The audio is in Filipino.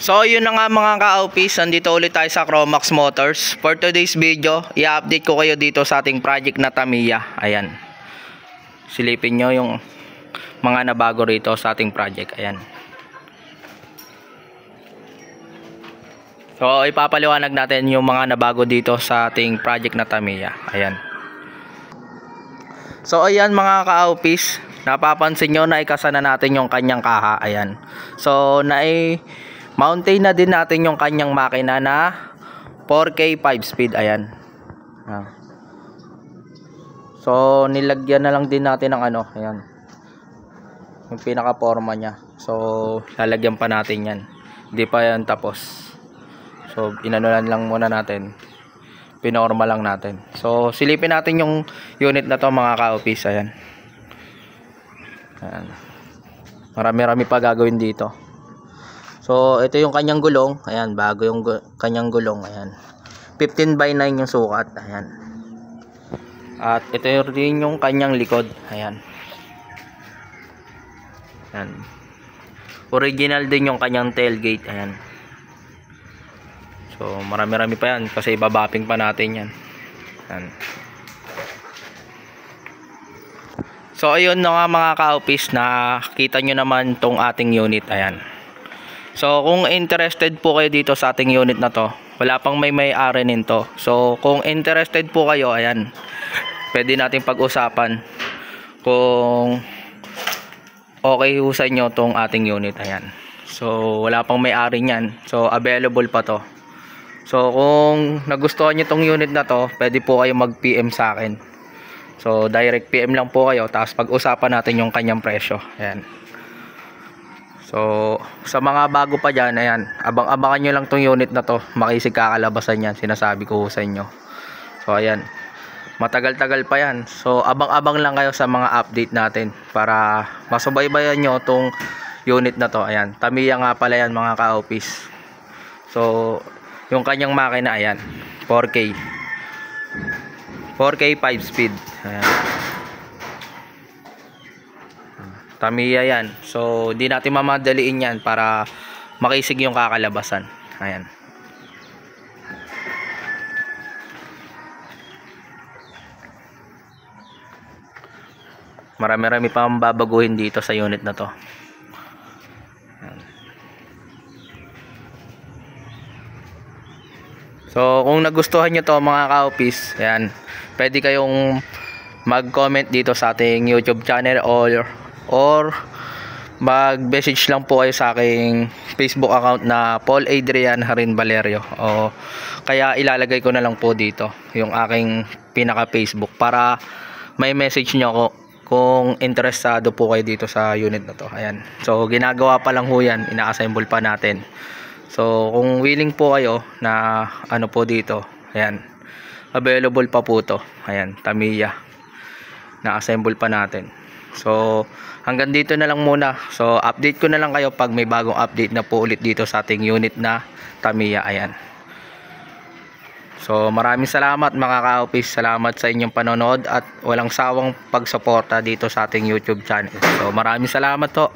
So yun na nga mga ka-office, nandito ulit tayo sa Chromax Motors. For today's video, i-update ko kayo dito sa ating project na Tamiya. Ayan. Silipin nyo yung mga nabago rito sa ating project. Ayan. So ipapaliwanag natin yung mga nabago dito sa ating project na Tamiya. Ayan. So ayan mga ka-office, napapansin nyo na ikasa na natin yung kanyang kaha. Ayan. So mountain na din natin yung kanyang makina na 4K 5 speed. Ayan. So nilagyan na lang din natin ng ano, ayan, yung pinaka forma nya. So lalagyan pa natin yan, hindi pa yan tapos. So inanulan lang muna natin, pinorma lang natin. So silipin natin yung unit na to mga ka-office. Ayan. Ayan. Marami-rami pa gagawin dito. So ito yung kanyang gulong. Ayan, bago yung kanyang gulong. Ayan, 15/9 yung sukat. Ayan. At ito rin yung kanyang likod. Ayan. Ayan. Original din yung kanyang tailgate. Ayan. So marami-rami pa yan kasi ibabapping pa natin yan. Ayan. So ayun na nga mga ka-office, na kita nyo naman tong ating unit. Ayan. So kung interested po kayo dito sa ating unit na to, wala pang may-ari nito. So kung interested po kayo, ayan, pwede natin pag-usapan kung okay ho sa inyo tong ating unit. Ayan. So wala pang may-ari niyan. So available pa to. So kung nagustuhan niyo tong unit na to, pwede po kayo mag-PM sa akin. So direct PM lang po kayo, tapos pag-usapan natin yung kanyang presyo. Ayan. So sa mga bago pa dyan, ayan, abang-abangan nyo lang tong unit na to. Makisig kakalabasan yan, sinasabi ko sa inyo. So ayan, matagal-tagal pa yan. So abang-abang lang kayo sa mga update natin para masubaybayan nyo tong unit na to. Ayan, Tamiya nga pala yan mga ka-office. So yung kanyang makina, ayan, 4K 5 speed. Ayan, Tamiya yan. So di natin mamadaliin yan para makisig yung kakalabasan. Ayan. Marami-rami pa ang babaguhin dito sa unit na to. Ayan. So kung nagustuhan nyo to mga ka-office, ayan, pwede kayong mag-comment dito sa ating YouTube channel or mag-message lang po kayo sa aking Facebook account na Paul Adrian Harin Valerio, o kaya ilalagay ko na lang po dito yung aking pinaka Facebook para may message nyo ako kung interesado po kayo dito sa unit na to. Ayan. So ginagawa pa lang ho yan, ina-assemble pa natin. So kung willing po kayo na ano po dito, ayan, available pa po to. Ayan, Tamiya, na-assemble pa natin. So hanggang dito na lang muna. So update ko na lang kayo pag may bagong update na po ulit dito sa ating unit na Tamiya. Ayan. So maraming salamat mga ka-office. Salamat sa inyong panonood at walang sawang pagsuporta dito sa ating YouTube channel. So maraming salamat to.